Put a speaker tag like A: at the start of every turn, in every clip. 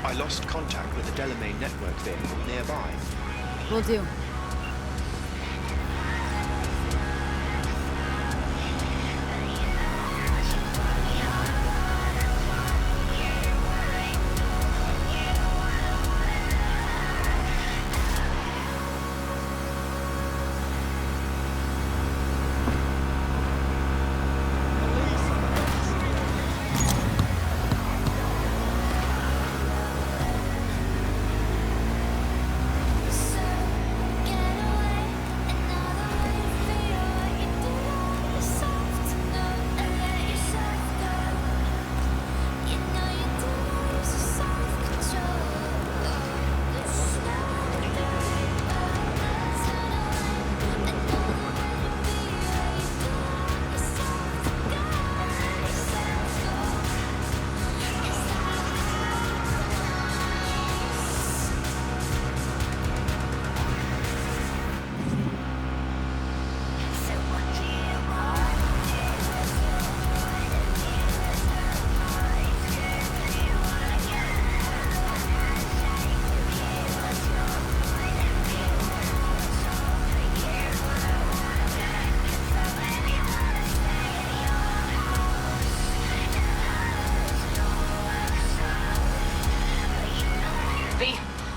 A: I lost contact with the Delamain network vehicle nearby.
B: Will do.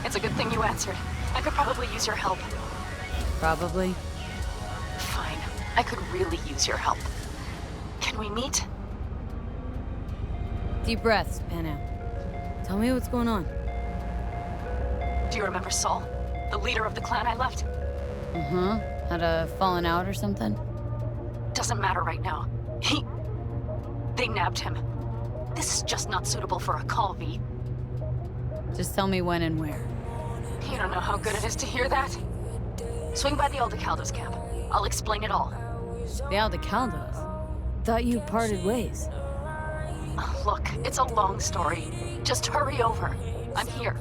C: It's a good thing you answered. I could probably use your help.
B: Probably.
C: Fine. I could really use your help. Can we meet?
B: Deep breaths, Panam. Tell me what's going on.
C: Do you remember Saul? The leader of the clan I left?
B: Had a falling out or something?
C: Doesn't matter right now. They nabbed him. This is just not suitable for a call, V.
B: Just tell me when and where.
C: You don't know how good it is to hear that. Swing by the Aldecaldos camp. I'll explain it all.
B: The Aldecaldos? Thought you parted ways.
C: Look, it's a long story. Just hurry over. I'm here.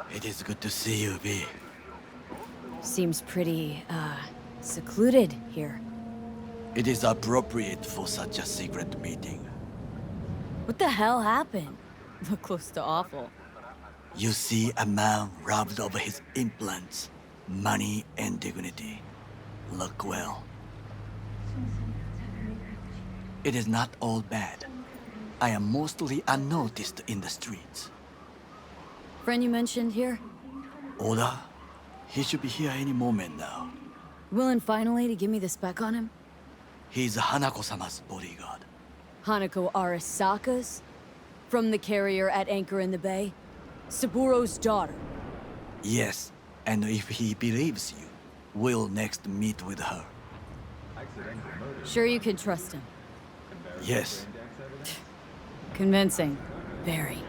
D: It is good to see you, V.
B: Seems pretty, secluded here.
D: It is appropriate for such a secret meeting.
B: What the hell happened? Look close to awful.
D: You see a man robbed of his implants, money and dignity. Look well. It is not all bad. I am mostly unnoticed in the streets.
B: Friend you mentioned here?
D: Oda? He should be here any moment now.
B: Willing finally to give me the spec on him?
D: He's Hanako-sama's bodyguard.
B: Hanako Arasaka's? From the carrier at anchor in the bay? Saburo's daughter?
D: Yes, and if he believes you, we'll next meet with her.
B: Sure you can trust him?
D: Yes,
B: Convincing. Very.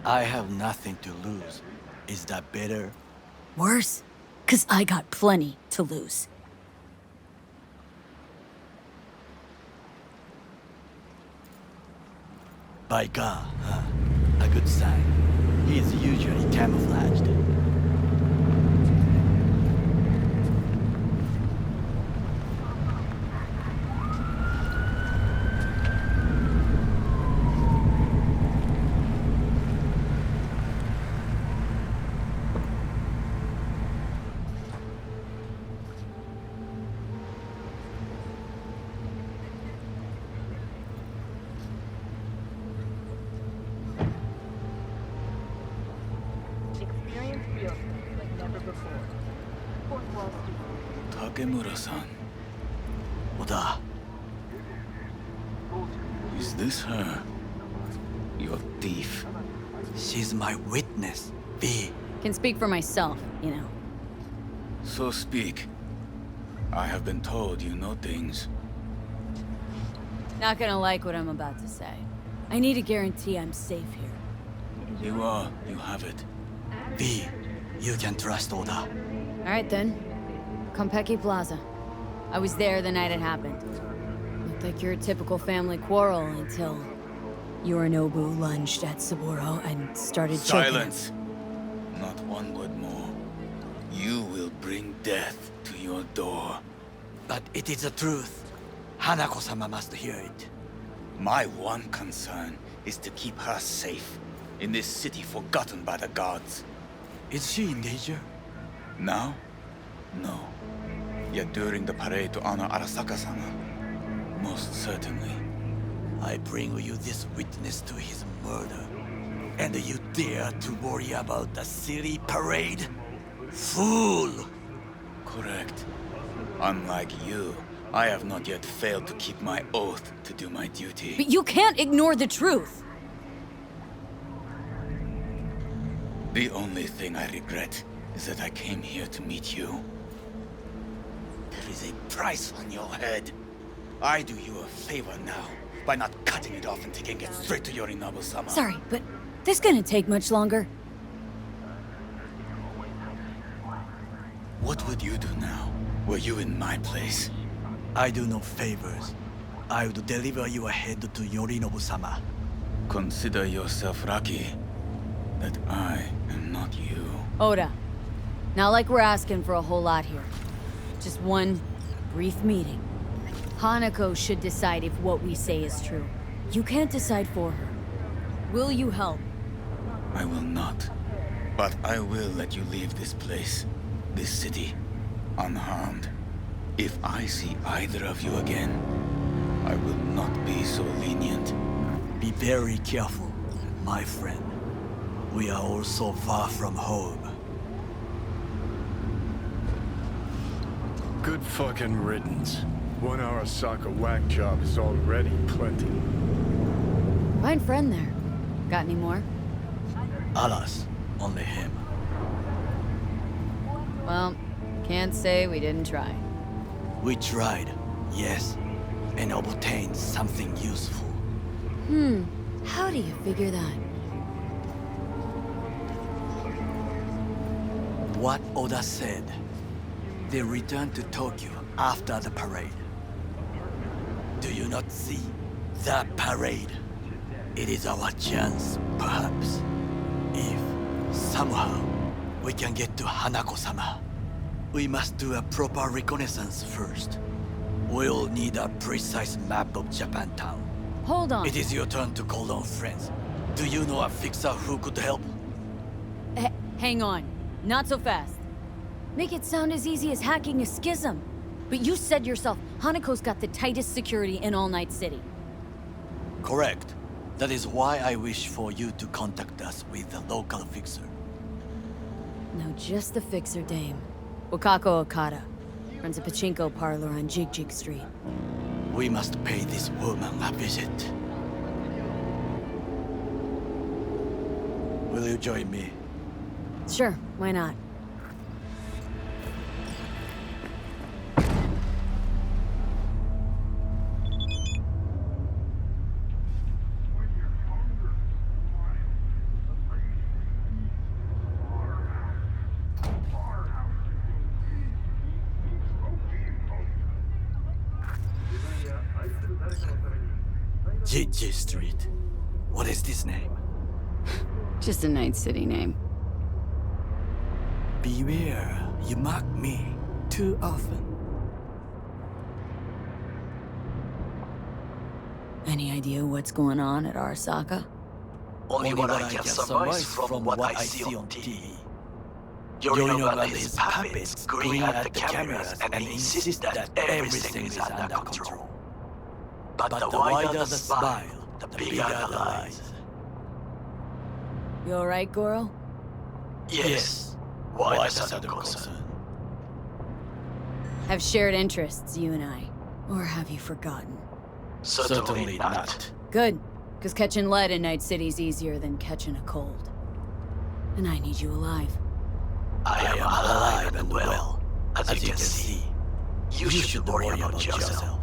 D: I have nothing to lose. Is that better?
B: Worse? 'Cause I got plenty to lose.
D: By God, huh? A good sign. He is usually camouflaged.
E: Takemura-san.
D: Oda,
E: Is this her? Your thief.
D: she's my witness. V.
B: Can speak for myself, you know.
E: So speak. I have been told you know things.
B: Not gonna like what I'm about to say. I need a guarantee I'm safe here.
E: You are. You have it.
D: V. You can trust Oda.
B: Alright then. Konpeki Plaza. I was there the night it happened. Looked like your typical family quarrel until Yorinobu lunged at Saburo and started choking him.
E: Silence! Not one word more. You will bring death to your door.
D: But it is the truth. Hanako-sama must hear it.
E: My one concern is to keep her safe in this city forgotten by the gods.
D: Is she in danger?
E: Now? No. Yet during the parade to honor Arasaka-sama, most certainly.
D: I bring you this witness to his murder. And you dare to worry about the city parade? Fool!
E: Correct. Unlike you, I have not yet failed to keep my oath to do my duty.
B: But you can't ignore the truth!
E: The only thing I regret is that I came here to meet you. There is a price on your head. I do you a favor now by not cutting it off and taking it straight to Yorinobu-sama.
B: Sorry, but this gonna take much longer.
E: What would you do now, were you in my place?
D: I do no favors. I would deliver your head to Yorinobu-sama.
E: Consider yourself lucky that I am not you.
B: Oda, not like we're asking for a whole lot here. Just one brief meeting. Hanako should decide if what we say is true. You can't decide for her. Will you help?
E: I will not. But I will let you leave this place, this city, unharmed. If I see either of you again, I will not be so lenient.
D: Be very careful, my friend. We are all so far from home.
F: Good fucking riddance. 1 Arasaka whack job is already plenty.
B: Fine friend there. Got any more?
D: Alas, only him.
B: Well, can't say we didn't try.
D: We tried, yes, and obtained something useful.
B: How do you figure that?
D: What Oda said. They returned to Tokyo after the parade. Do you not see? The parade. It is our chance, perhaps. If, somehow, we can get to Hanako-sama. We must do a proper reconnaissance first. We'll need a precise map of Japantown.
B: Hold on.
D: It is your turn to call on friends. Do you know a fixer who could help?
B: Hang on. Not so fast. Make it sound as easy as hacking a schism. But you said yourself, Hanako's got the tightest security in All Night City.
D: Correct. That is why I wish for you to contact us with the local fixer.
B: No, just the fixer dame. Wakako Okada. Runs a pachinko parlor on Jig Street.
D: We must pay this woman a visit. Will you join me?
B: Sure, why not?
D: Jig Street. What is this name?
B: Just a Night City name.
D: Beware, you mock me too often.
B: Any idea what's going on at Arasaka?
D: Only what I can surmise from what I see on TV. Yorinobu and his puppets grin at the cameras and insist that everything is under control. But the wider the smile, the bigger the lies.
B: You alright, Goro?
D: Yes, why is that concern?
B: Have shared interests, you and I. Or have you forgotten?
D: Certainly not.
B: Good, because catching lead in Night City's easier than catching a cold. And I need you alive.
D: I am alive and well, as you can see. You should worry about yourself.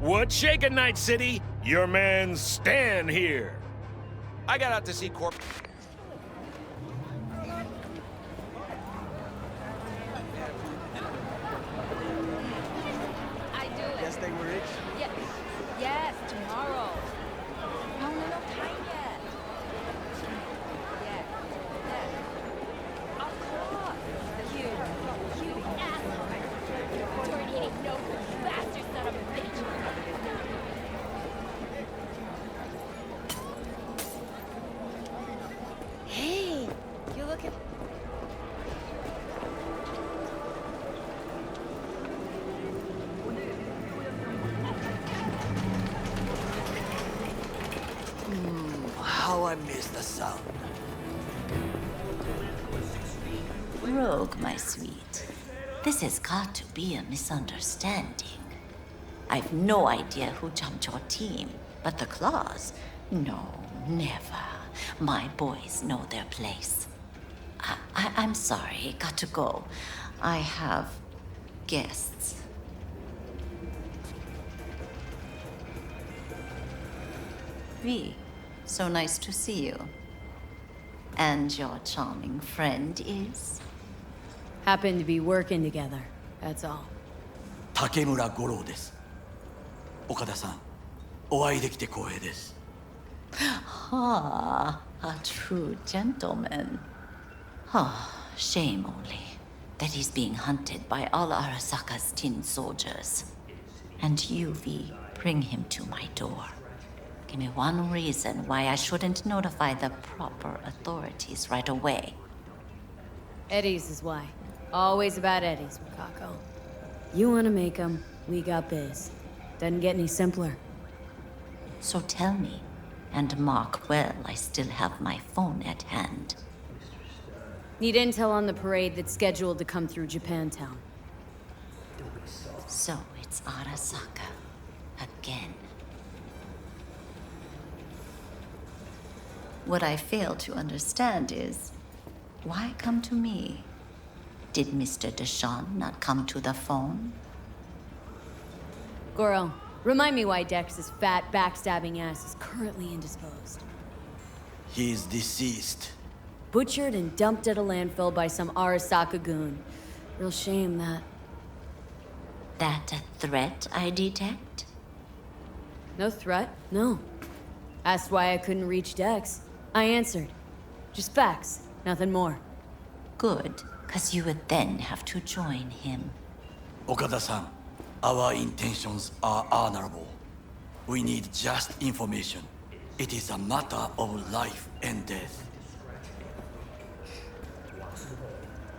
G: What's shaking, Night City? Your man Stan here.
E: I got out to see Corp.
H: I do it.
E: Guess they were rich.
H: Yes. Yes, tomorrow. No, time yet. Yes. Yes. Of course. You asshole. Jordy ain't no bastard son of a bitch. Hey, you looking...
D: How I miss the sound.
I: Rogue, my sweet. This has got to be a misunderstanding. I've no idea who jumped your team, but the Claws? No, never. My boys know their place. I'm sorry, got to go. I have guests. V, so nice to see you. And your charming friend is?
B: Happen to be working together, that's all.
D: 竹村五郎です。岡田さん、お会いできて光栄です。
I: Ah, a true gentleman. Ah, shame only that he's being hunted by all Arasaka's tin soldiers. And you, V, bring him to my door. Give me one reason why I shouldn't notify the proper authorities right away.
B: Eddie's is why. Always about Eddie's, Wakako. You wanna make them, we got biz. Doesn't get any simpler.
I: So tell me, and mark well I still have my phone at hand.
B: Need intel on the parade that's scheduled to come through Japantown.
I: So it's Arasaka. Again. What I fail to understand is, why come to me? Did Mr. Deshawn not come to the phone?
B: Goro, remind me why Dex's fat, backstabbing ass is currently indisposed.
D: He is deceased.
B: Butchered and dumped at a landfill by some Arasaka goon. Real shame, that.
I: That a threat I detect?
B: No threat, no. Asked why I couldn't reach Dex. I answered. Just facts, nothing more.
I: Good, because you would then have to join him.
D: Okada-san, our intentions are honorable. We need just information. It is a matter of life and death.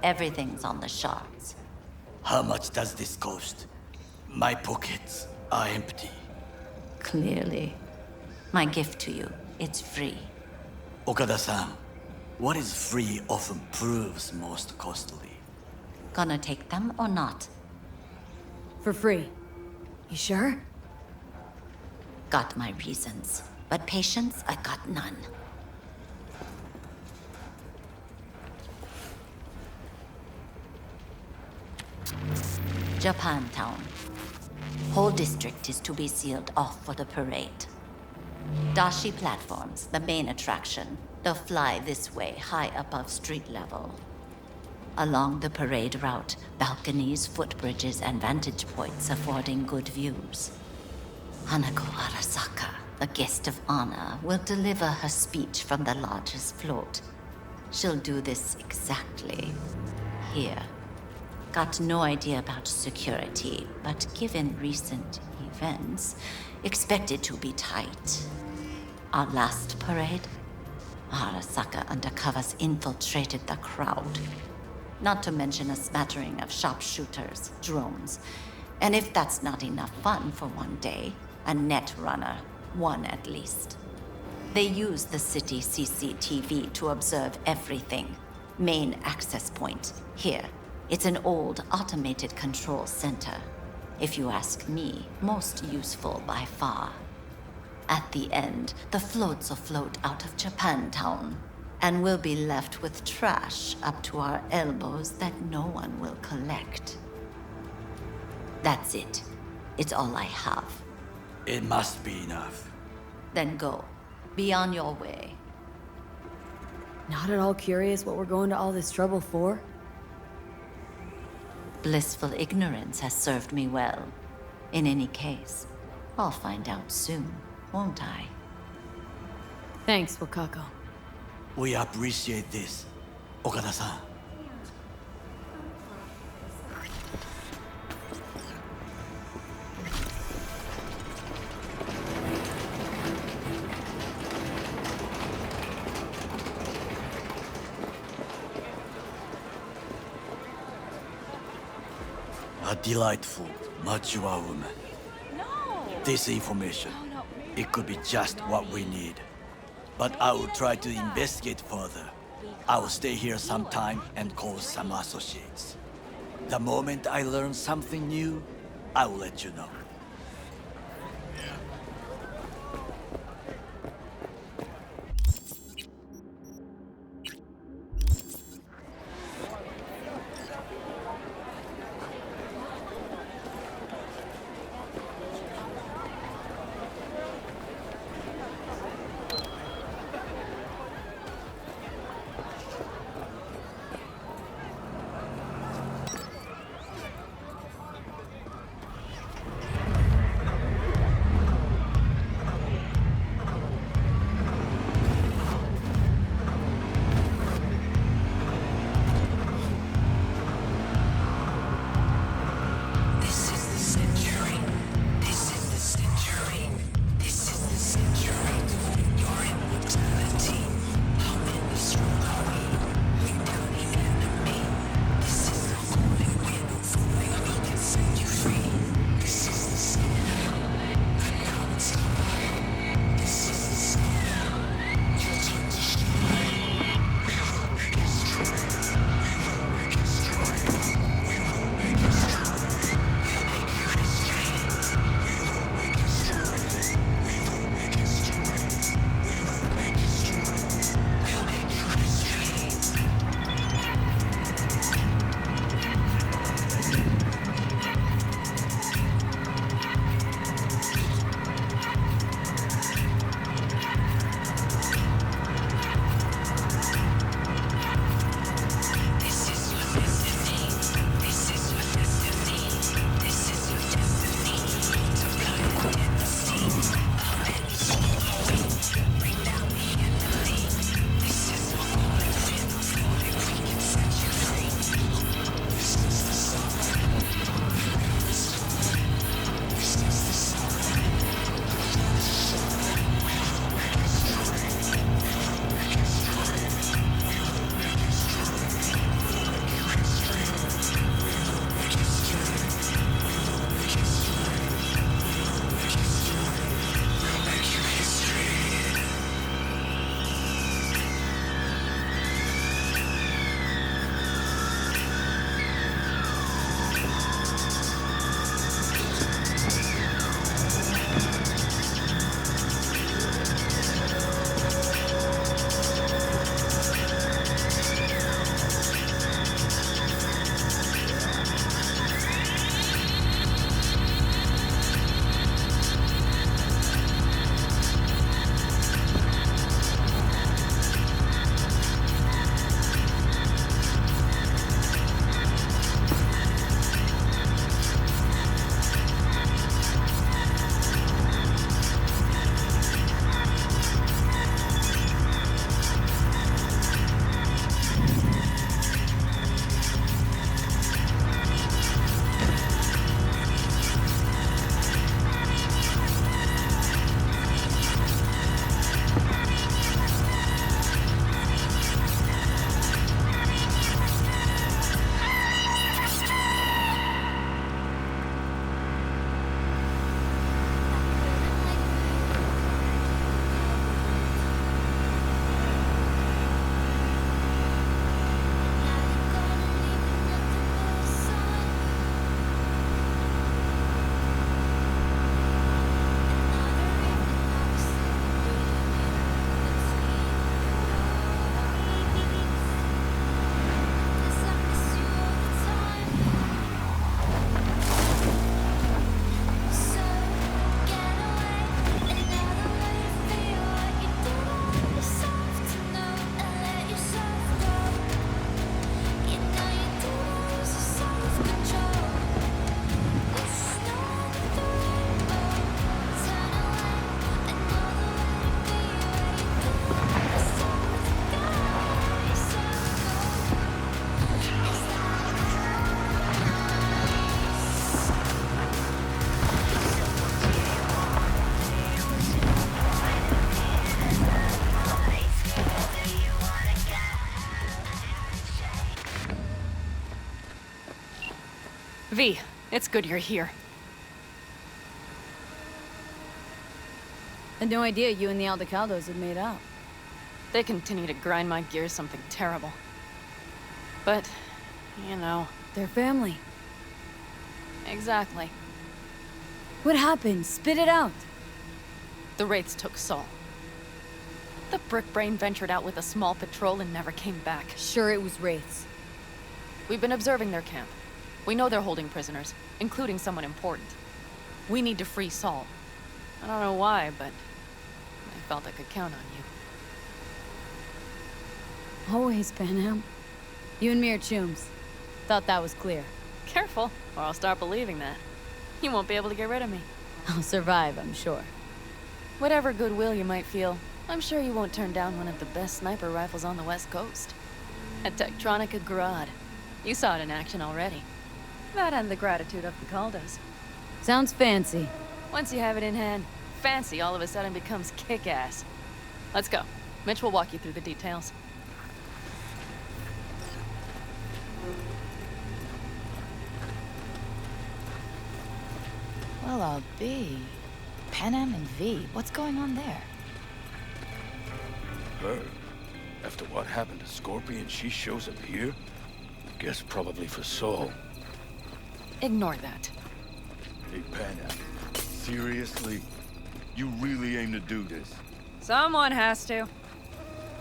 I: Everything's on the shards.
D: How much does this cost? My pockets are empty.
I: Clearly. My gift to you, it's free.
D: Okada-san, what is free often proves most costly.
I: Gonna take them or not?
B: For free. You sure?
I: Got my reasons, but patience, I got none. Japantown. Whole district is to be sealed off for the parade. Dashi platforms, the main attraction. They'll fly this way, high above street level. Along the parade route, balconies, footbridges, and vantage points affording good views. Hanako Arasaka, the guest of honor, will deliver her speech from the largest float. She'll do this exactly here. Got no idea about security, but given recent events, expect it to be tight. Our last parade, Arasaka undercovers infiltrated the crowd. Not to mention a smattering of sharpshooters, drones, and if that's not enough fun for one day, a net runner, one at least. They use the city CCTV to observe everything. Main access point, here. It's an old automated control center. If you ask me, most useful by far. At the end, the floats will float out of Japantown, and we'll be left with trash up to our elbows that no one will collect. That's it. It's all I have.
D: It must be enough.
I: Then go. Be on your way.
B: Not at all curious what we're going to all this trouble for?
I: Blissful ignorance has served me well. In any case, I'll find out soon, won't I?
B: Thanks, Wakako.
D: We appreciate this, Okada-san. A delightful, mature woman.
H: No!
D: This information, it could be just what we need. But I will try to investigate further. I will stay here some time and call some associates. The moment I learn something new, I will let you know.
C: V, it's good you're here.
B: Had no idea you and the Aldecaldos had made up.
C: They continue to grind my gears something terrible. But, you know...
B: They're family.
C: Exactly.
B: What happened? Spit it out.
C: The Wraiths took Saul. The Brickbrain ventured out with a small patrol and never came back.
B: Sure, it was Wraiths.
C: We've been observing their camp. We know they're holding prisoners, including someone important. We need to free Saul. I don't know why, but I felt I could count on you.
B: Always, Panam. You and me are chums. Thought that was clear.
C: Careful, or I'll start believing that. You won't be able to get rid of me.
B: I'll survive, I'm sure.
C: Whatever goodwill you might feel, I'm sure you won't turn down one of the best sniper rifles on the West Coast. A Tektronica Grad. You saw it in action already. That and the gratitude of the Caldas.
B: Sounds fancy.
C: Once you have it in hand, fancy all of a sudden becomes kick-ass. Let's go. Mitch will walk you through the details.
H: Well, I'll be. Panam and V, what's going on there?
G: Her? After what happened to Scorpion, she shows up here? Guess probably for Saul.
C: Ignore that.
F: Hey, Panam. Seriously? You really aim to do this?
C: Someone has to.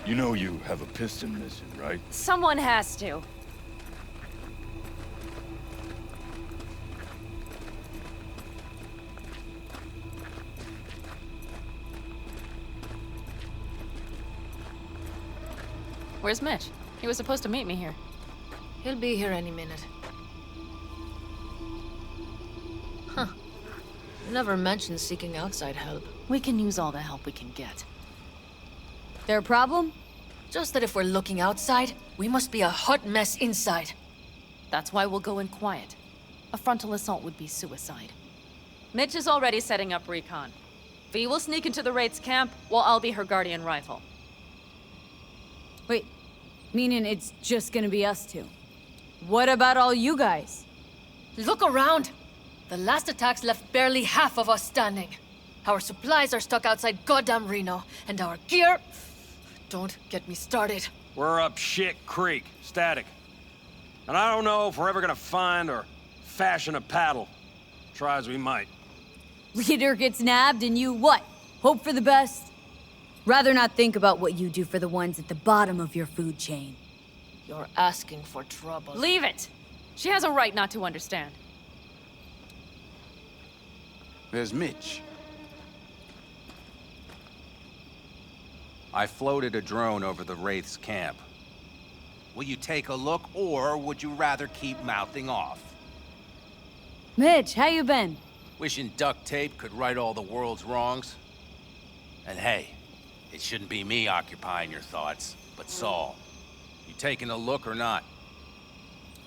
F: You know you have a piston missing, right?
C: Someone has to. Where's Mitch? He was supposed to meet me here.
J: He'll be here any minute. Huh. Never mentioned seeking outside help.
C: We can use all the help we can get.
B: There a problem?
J: Just that if we're looking outside, we must be a hot mess inside.
C: That's why we'll go in quiet. A frontal assault would be suicide. Mitch is already setting up recon. V will sneak into the Wraith's camp, while I'll be her guardian rifle.
B: Wait, meaning it's just gonna be us two? What about all you guys?
J: Look around! The last attacks left barely half of us standing. Our supplies are stuck outside goddamn Reno, and our gear... Don't get me started.
K: We're up shit creek, static. And I don't know if we're ever gonna find or fashion a paddle. Try as we might.
B: Leader gets nabbed and you what? Hope for the best? Rather not think about what you do for the ones at the bottom of your food chain.
J: You're asking for trouble.
C: Leave it! She has a right not to understand.
L: There's Mitch. I floated a drone over the Wraith's camp. Will you take a look, or would you rather keep mouthing off?
B: Mitch, how you been?
L: Wishing duct tape could right all the world's wrongs? And hey, it shouldn't be me occupying your thoughts, but Saul. You taking a look or not?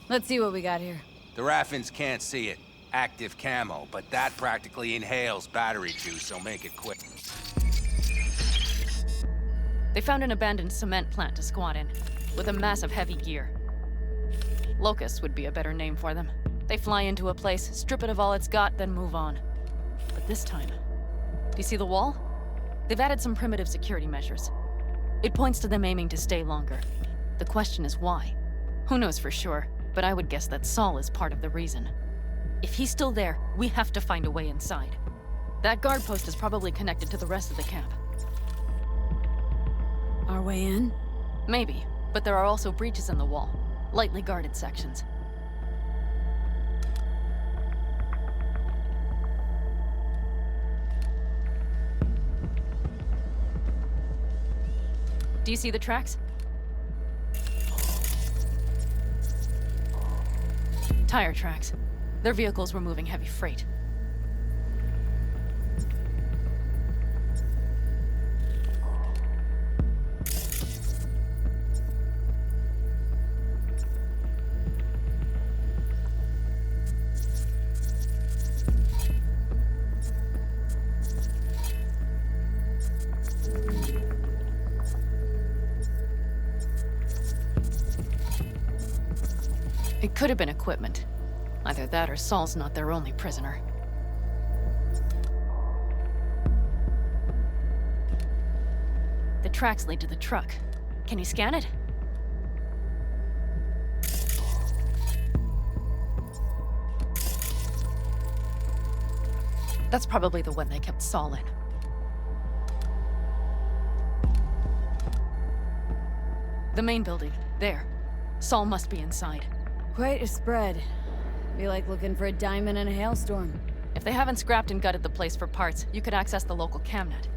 B: Let's see what we got here.
L: The Raffins can't see it. Active camo, but that practically inhales battery juice, so make it quick.
C: They found an abandoned cement plant to squat in, with a massive heavy gear. Locusts would be a better name for them. They fly into a place, strip it of all it's got, then move on. But this time, do you see the wall? They've added some primitive security measures. It points to them aiming to stay longer. The question is why? Who knows for sure, but I would guess that Saul is part of the reason. If he's still there, we have to find a way inside. That guard post is probably connected to the rest of the camp.
B: Our way in?
C: Maybe, but there are also breaches in the wall. Lightly guarded sections. Do you see the tracks? Tire tracks. Their vehicles were moving heavy freight. It could have been equipment. Either that or Saul's not their only prisoner. The tracks lead to the truck. Can you scan it? That's probably the one they kept Saul in. The main building. There. Saul must be inside.
B: Quite a spread. Be like looking for a diamond in a hailstorm.
C: If they haven't scrapped and gutted the place for parts, you could access the local camnet.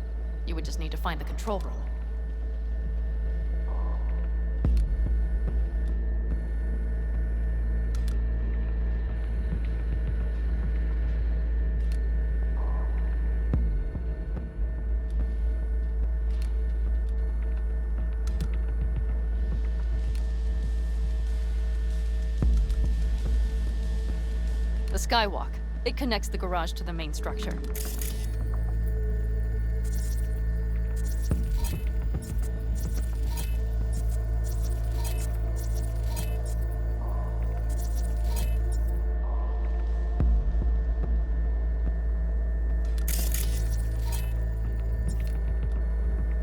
C: You would just need to find the control room. The skywalk. It connects the garage to the main structure.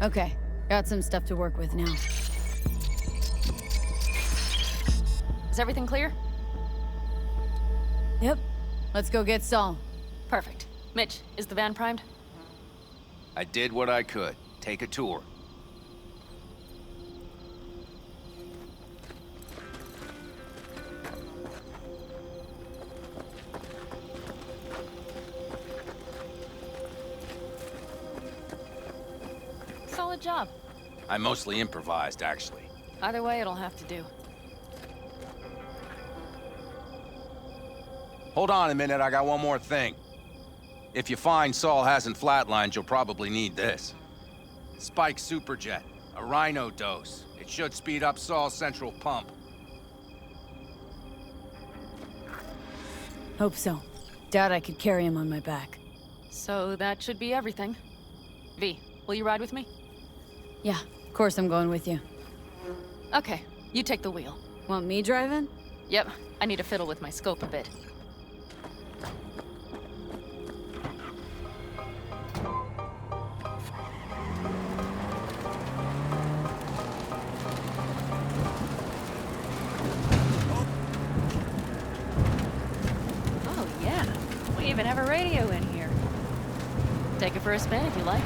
B: Okay, got some stuff to work with now.
C: Is everything clear?
B: Yep. Let's go get Saul.
C: Perfect. Mitch, is the van primed?
L: I did what I could. Take a tour.
C: Solid job.
L: I mostly improvised, actually.
C: Either way, it'll have to do.
L: Hold on a minute, I got one more thing. If you find Saul hasn't flatlined, you'll probably need this. Spike Superjet, a Rhino dose. It should speed up Saul's central pump.
B: Hope so. Doubt I could carry him on my back.
C: So that should be everything. V, will you ride with me?
B: Yeah, of course I'm going with you.
C: Okay, you take the wheel.
B: Want me driving?
C: Yep, I need to fiddle with my scope a bit. Even have a radio in here. Take it for a spin if you like.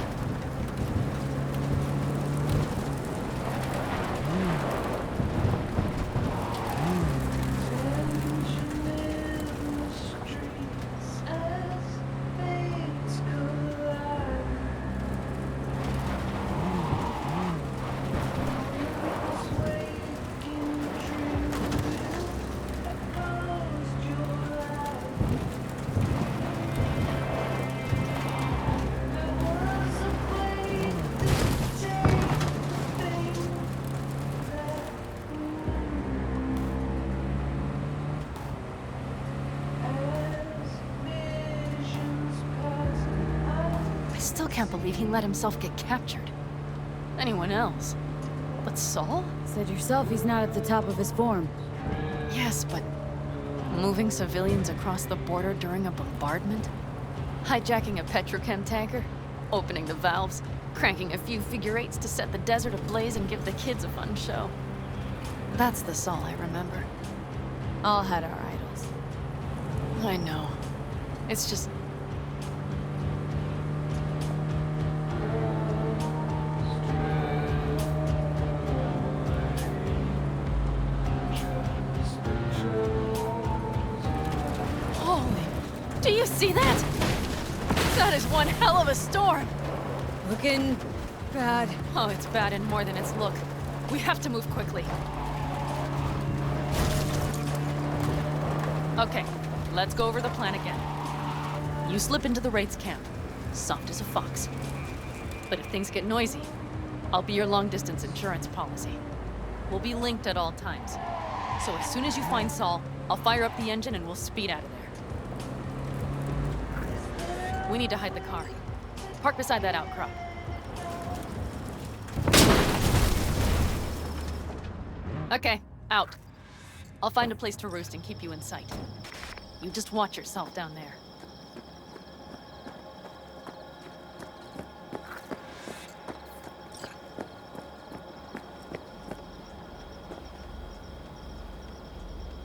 C: Still can't believe he let himself get captured. Anyone else? But Saul?
B: Said yourself he's not at the top of his form.
C: Yes, but moving civilians across the border during a bombardment? Hijacking a petrochem tanker? Opening the valves? Cranking a few figure eights to set the desert ablaze and give the kids a fun show? That's the Saul I remember.
B: All had our idols.
C: I know. It's just... Do you see that? That is one hell of a storm!
B: Looking bad.
C: Oh, it's bad in more than its look. We have to move quickly. Okay, let's go over the plan again. You slip into the Wraith's camp, soft as a fox. But if things get noisy, I'll be your long-distance insurance policy. We'll be linked at all times. So as soon as you find Saul, I'll fire up the engine and we'll speed out of there. We need to hide the car. Park beside that outcrop. Okay, out. I'll find a place to roost and keep you in sight. You just watch yourself down there.